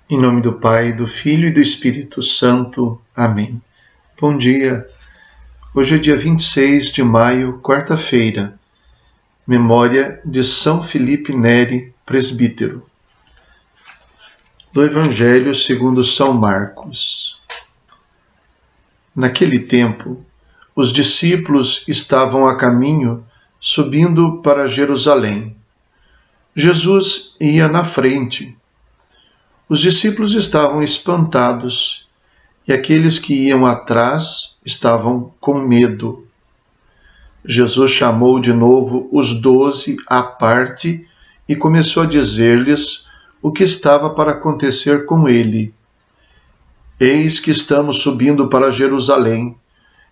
Em nome do Pai, do Filho e do Espírito Santo. Amém. Bom dia. Hoje é dia 26 de maio, quarta-feira. Memória de São Felipe Neri, presbítero. Do Evangelho segundo São Marcos. Naquele tempo, os discípulos estavam a caminho, subindo para Jerusalém. Jesus ia na frente. Os discípulos estavam espantados e aqueles que iam atrás estavam com medo. Jesus chamou de novo os 12 à parte e começou a dizer-lhes o que estava para acontecer com ele. Eis que estamos subindo para Jerusalém,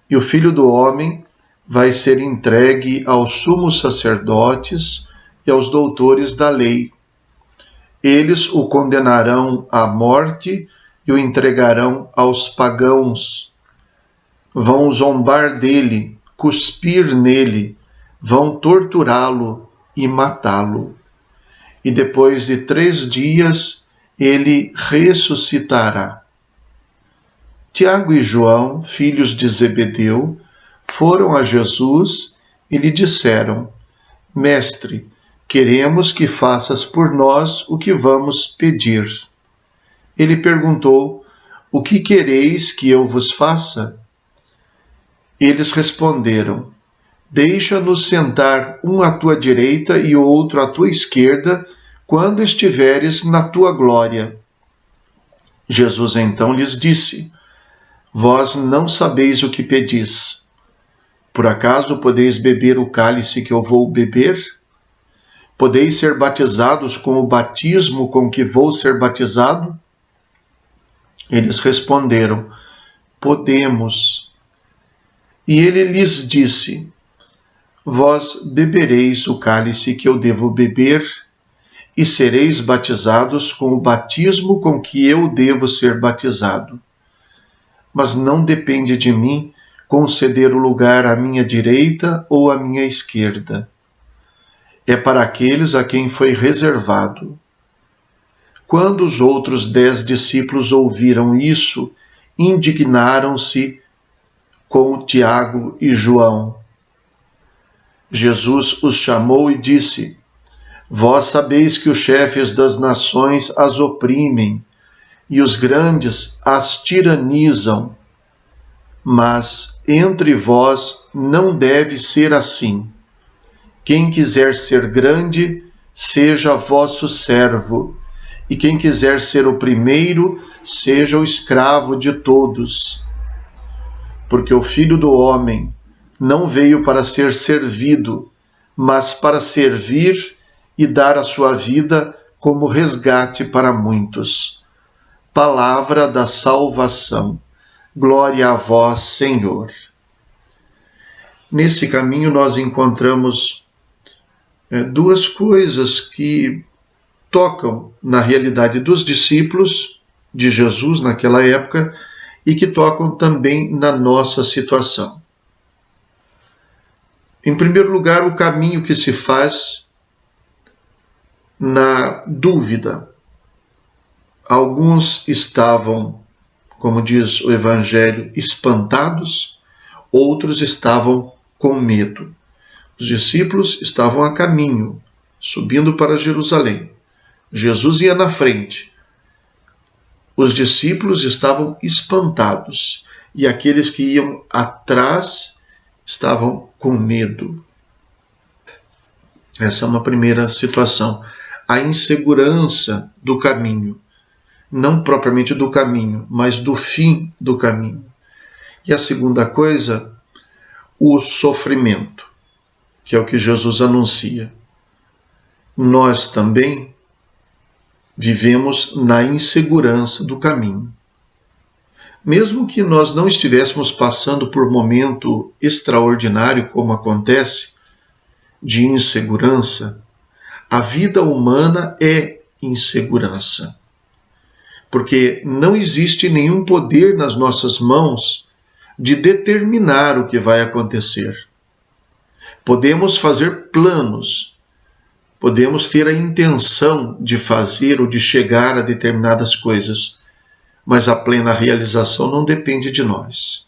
e o Filho do Homem vai ser entregue aos sumos sacerdotes e aos doutores da lei. Eles o condenarão à morte e o entregarão aos pagãos. Vão zombar dele, cuspir nele, vão torturá-lo e matá-lo. E depois de 3 dias ele ressuscitará. Tiago e João, filhos de Zebedeu, foram a Jesus e lhe disseram: Mestre, queremos que faças por nós o que vamos pedir. Ele perguntou: O que quereis que eu vos faça? Eles responderam: Deixa-nos sentar um à tua direita e outro à tua esquerda, quando estiveres na tua glória. Jesus então lhes disse: Vós não sabeis o que pedis. Por acaso podeis beber o cálice que eu vou beber? Podeis ser batizados com o batismo com que vou ser batizado? Eles responderam: Podemos. E ele lhes disse: Vós bebereis o cálice que eu devo beber, e sereis batizados com o batismo com que eu devo ser batizado. Mas não depende de mim conceder o lugar à minha direita ou à minha esquerda. É para aqueles a quem foi reservado. Quando os outros 10 discípulos ouviram isso, indignaram-se com Tiago e João. Jesus os chamou e disse: Vós sabeis que os chefes das nações as oprimem e os grandes as tiranizam. Mas entre vós não deve ser assim. Quem quiser ser grande, seja vosso servo, e quem quiser ser o primeiro, seja o escravo de todos. Porque o Filho do Homem não veio para ser servido, mas para servir e dar a sua vida como resgate para muitos. Palavra da salvação. Glória a vós, Senhor. Nesse caminho nós encontramos duas coisas que tocam na realidade dos discípulos de Jesus naquela época e que tocam também na nossa situação. Em primeiro lugar, o caminho que se faz na dúvida. Alguns estavam, como diz o Evangelho, espantados, outros estavam com medo. Os discípulos estavam a caminho, subindo para Jerusalém. Jesus ia na frente. Os discípulos estavam espantados e aqueles que iam atrás estavam com medo. Essa é uma primeira situação. A insegurança do caminho. Não propriamente do caminho, mas do fim do caminho. E a segunda coisa, o sofrimento, que é o que Jesus anuncia. Nós também vivemos na insegurança do caminho. Mesmo que nós não estivéssemos passando por momento extraordinário, como acontece, de insegurança, a vida humana é insegurança. Porque não existe nenhum poder nas nossas mãos de determinar o que vai acontecer. Podemos fazer planos, Podemos ter a intenção de fazer ou de chegar a determinadas coisas, mas a plena realização não depende de nós.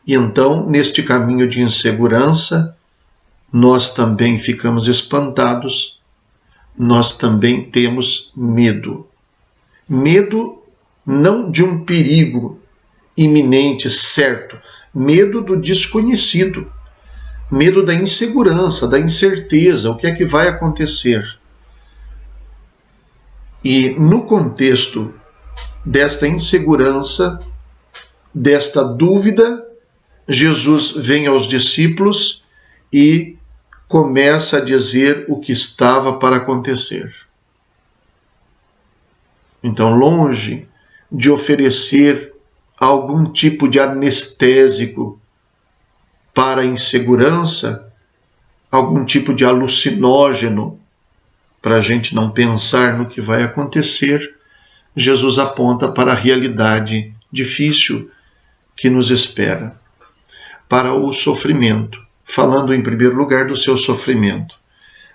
E então, neste caminho de insegurança, nós também ficamos espantados, nós também temos medo. Medo não de um perigo iminente, certo, medo do desconhecido, medo da insegurança, da incerteza, o que é que vai acontecer. E no contexto desta insegurança, desta dúvida, Jesus vem aos discípulos e começa a dizer o que estava para acontecer. Então, longe de oferecer algum tipo de anestésico para a insegurança, algum tipo de alucinógeno para a gente não pensar no que vai acontecer, Jesus aponta para a realidade difícil que nos espera, para o sofrimento, falando em primeiro lugar do seu sofrimento.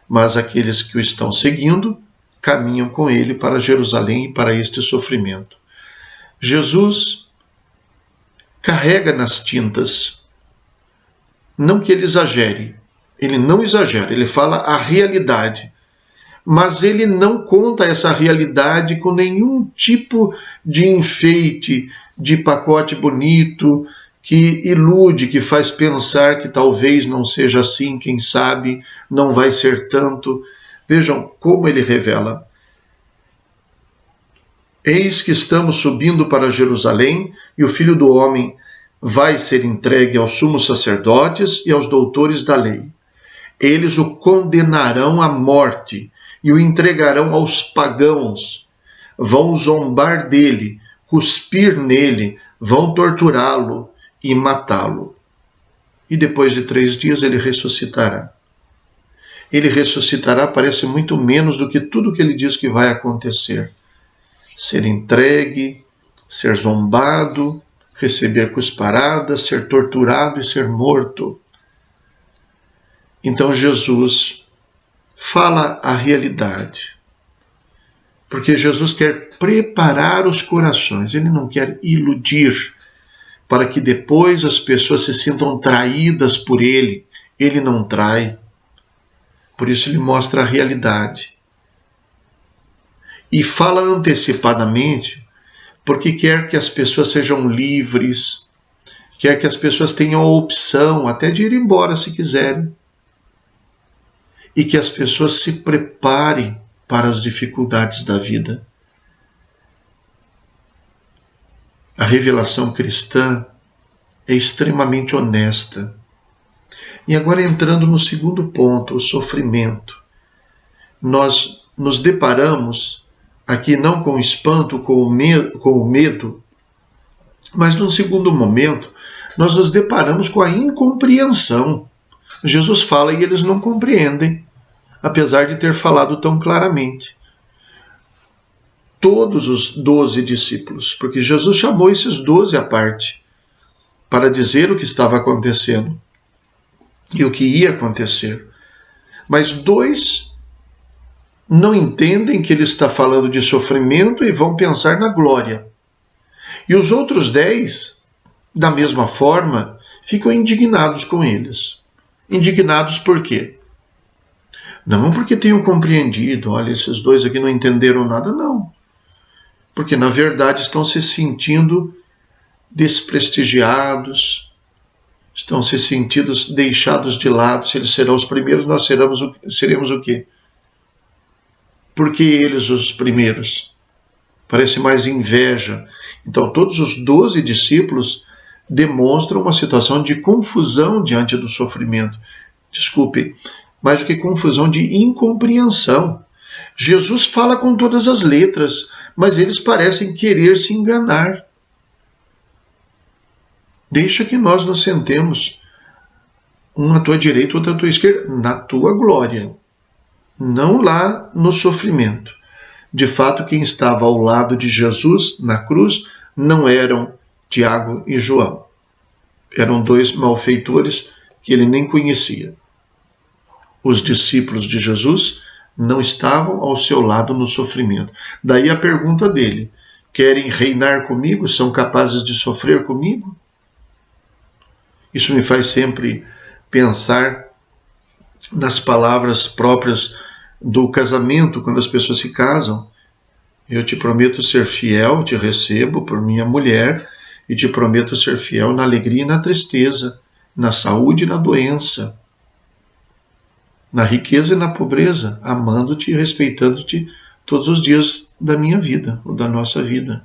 Mas aqueles que o estão seguindo caminham com ele para Jerusalém e para este sofrimento. Jesus carrega nas tintas, não que ele exagere, ele não exagera, ele fala a realidade, mas ele não conta essa realidade com nenhum tipo de enfeite, de pacote bonito, que ilude, que faz pensar que talvez não seja assim, quem sabe, não vai ser tanto. Vejam como ele revela. Eis que estamos subindo para Jerusalém, e o Filho do Homem vai ser entregue aos sumos sacerdotes e aos doutores da lei. Eles o condenarão à morte e o entregarão aos pagãos. Vão zombar dele, cuspir nele, vão torturá-lo e matá-lo. E depois de 3 dias ele ressuscitará. Ele ressuscitará parece muito menos do que tudo que ele diz que vai acontecer. Ser entregue, ser zombado, receber cusparadas, ser torturado e ser morto. Então Jesus fala a realidade, porque Jesus quer preparar os corações, ele não quer iludir, para que depois as pessoas se sintam traídas por ele. Ele não trai, por isso ele mostra a realidade. E fala antecipadamente, porque quer que as pessoas sejam livres, quer que as pessoas tenham a opção até de ir embora se quiserem, e que as pessoas se preparem para as dificuldades da vida. A revelação cristã é extremamente honesta. E agora entrando no segundo ponto, o sofrimento. Nós nos deparamos aqui não com espanto, com o medo, mas num segundo momento, nós nos deparamos com a incompreensão. Jesus fala e eles não compreendem, apesar de ter falado tão claramente. Todos os 12 discípulos, porque Jesus chamou esses 12 à parte para dizer o que estava acontecendo e o que ia acontecer. Mas 2 não entendem que ele está falando de sofrimento e vão pensar na glória. E os outros 10, da mesma forma, ficam indignados com eles. Indignados por quê? Não porque tenham compreendido, olha, esses 2 aqui não entenderam nada, não. Porque, na verdade, estão se sentindo desprestigiados, estão se sentindo deixados de lado. Se eles serão os primeiros, nós seremos o quê? Por que eles os primeiros? Parece mais inveja. Então, todos os 12 discípulos demonstram uma situação de confusão diante do sofrimento. Desculpe, mais do que confusão, de incompreensão. Jesus fala com todas as letras, mas eles parecem querer se enganar. Deixa que nós nos sentemos, um à tua direita, outro à tua esquerda, na tua glória, não lá no sofrimento. De fato, quem estava ao lado de Jesus na cruz não eram Tiago e João. Eram 2 malfeitores que ele nem conhecia. Os discípulos de Jesus não estavam ao seu lado no sofrimento. Daí a pergunta dele: querem reinar comigo? São capazes de sofrer comigo? Isso me faz sempre pensar nas palavras próprias do casamento, quando as pessoas se casam. Eu te prometo ser fiel, te recebo por minha mulher, e te prometo ser fiel na alegria e na tristeza, na saúde e na doença, na riqueza e na pobreza, amando-te e respeitando-te todos os dias da minha vida, ou da nossa vida.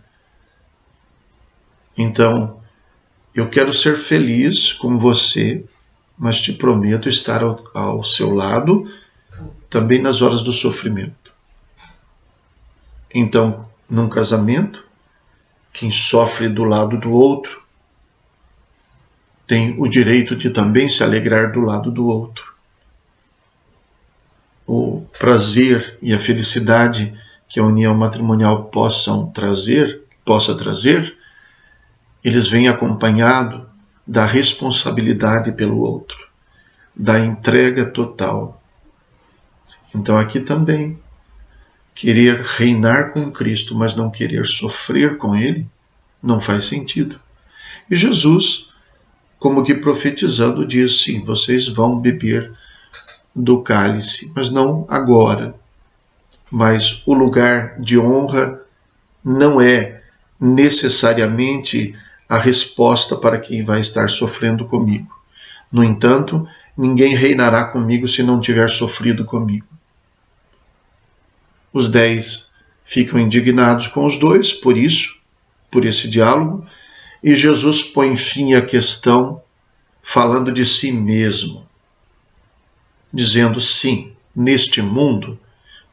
Então, eu quero ser feliz com você, mas te prometo estar ao seu lado também nas horas do sofrimento. Então, num casamento, quem sofre do lado do outro tem o direito de também se alegrar do lado do outro. O prazer e a felicidade que a união matrimonial possa trazer, eles vêm acompanhado da responsabilidade pelo outro, da entrega total. Então aqui também, querer reinar com Cristo, mas não querer sofrer com Ele, não faz sentido. E Jesus, como que profetizando, diz: sim, vocês vão beber do cálice, mas não agora. Mas o lugar de honra não é necessariamente a resposta para quem vai estar sofrendo comigo. No entanto, ninguém reinará comigo se não tiver sofrido comigo. Os 10 ficam indignados com os dois por isso, por esse diálogo, e Jesus põe fim à questão falando de si mesmo, dizendo: sim, neste mundo,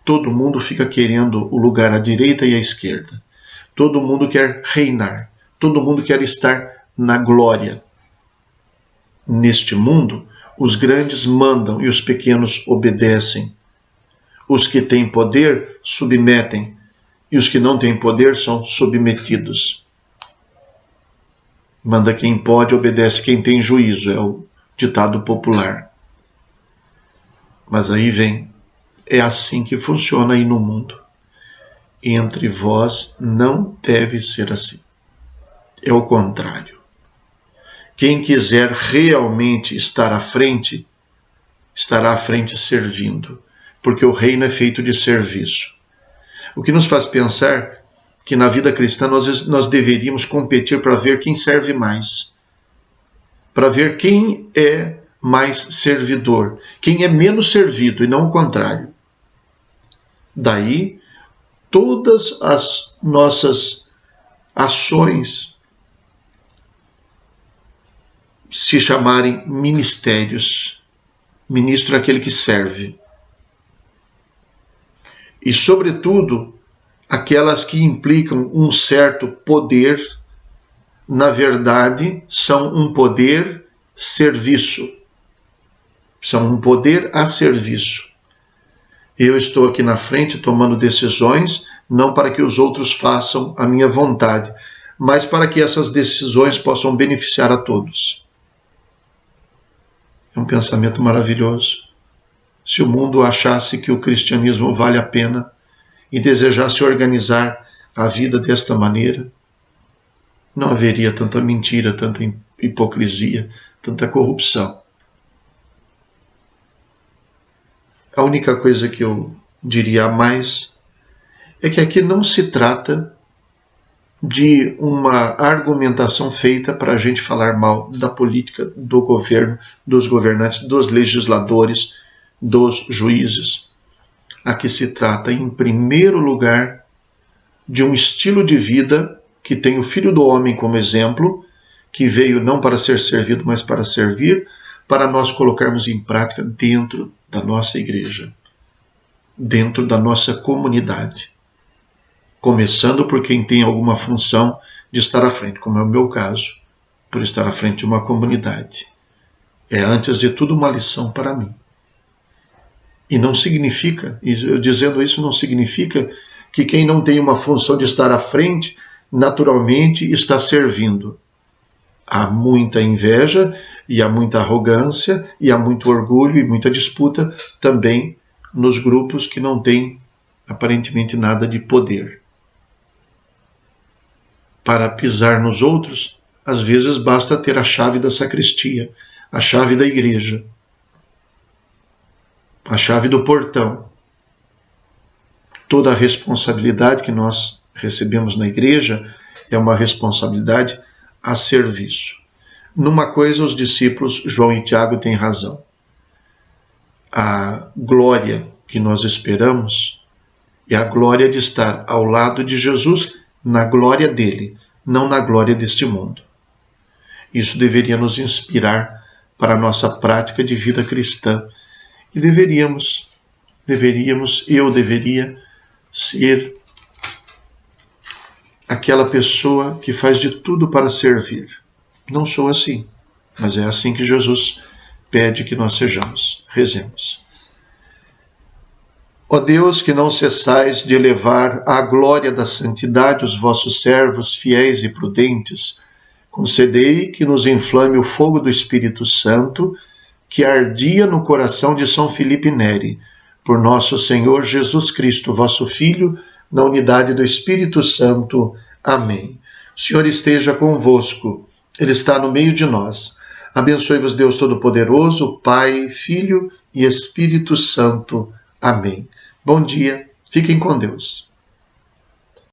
todo mundo fica querendo o lugar à direita e à esquerda. Todo mundo quer reinar, todo mundo quer estar na glória. Neste mundo, os grandes mandam e os pequenos obedecem. Os que têm poder submetem, e os que não têm poder são submetidos. Manda quem pode, obedece quem tem juízo, é o ditado popular. Mas aí vem: é assim que funciona aí no mundo. Entre vós não deve ser assim. É o contrário. Quem quiser realmente estar à frente, estará à frente servindo, porque o reino é feito de serviço. O que nos faz pensar que na vida cristã nós deveríamos competir para ver quem serve mais, para ver quem é mais servidor, quem é menos servido, e não o contrário. Daí, todas as nossas ações se chamarem ministérios. Ministro é aquele que serve. E, sobretudo, aquelas que implicam um certo poder, na verdade, são um poder serviço. São um poder a serviço. Eu estou aqui na frente tomando decisões, não para que os outros façam a minha vontade, mas para que essas decisões possam beneficiar a todos. É um pensamento maravilhoso. Se o mundo achasse que o cristianismo vale a pena e desejasse organizar a vida desta maneira, não haveria tanta mentira, tanta hipocrisia, tanta corrupção. A única coisa que eu diria a mais é que aqui não se trata de uma argumentação feita para a gente falar mal da política, do governo, dos governantes, dos legisladores, dos juízes. Aqui se trata, em primeiro lugar, de um estilo de vida que tem o Filho do Homem como exemplo, que veio não para ser servido, mas para servir, para nós colocarmos em prática dentro da nossa igreja, dentro da nossa comunidade. Começando por quem tem alguma função de estar à frente, como é o meu caso, por estar à frente de uma comunidade. É, antes de tudo, uma lição para mim. E não significa, eu dizendo isso, não significa que quem não tem uma função de estar à frente, naturalmente está servindo. Há muita inveja, e há muita arrogância, e há muito orgulho e muita disputa também nos grupos que não têm aparentemente nada de poder. Para pisar nos outros, às vezes basta ter a chave da sacristia, a chave da igreja, a chave do portão. Toda a responsabilidade que nós recebemos na igreja é uma responsabilidade a serviço. Numa coisa, os discípulos João e Tiago têm razão. A glória que nós esperamos é a glória de estar ao lado de Jesus na glória dele, não na glória deste mundo. Isso deveria nos inspirar para a nossa prática de vida cristã. E eu deveria ser aquela pessoa que faz de tudo para servir. Não sou assim, mas é assim que Jesus pede que nós sejamos. Rezemos. Ó Deus, que não cessais de elevar à glória da santidade os vossos servos fiéis e prudentes, concedei que nos inflame o fogo do Espírito Santo, que ardia no coração de São Filipe Neri, por nosso Senhor Jesus Cristo, vosso Filho, na unidade do Espírito Santo. Amém. O Senhor esteja convosco, Ele está no meio de nós. Abençoe-vos Deus Todo-Poderoso, Pai, Filho e Espírito Santo. Amém. Bom dia, fiquem com Deus.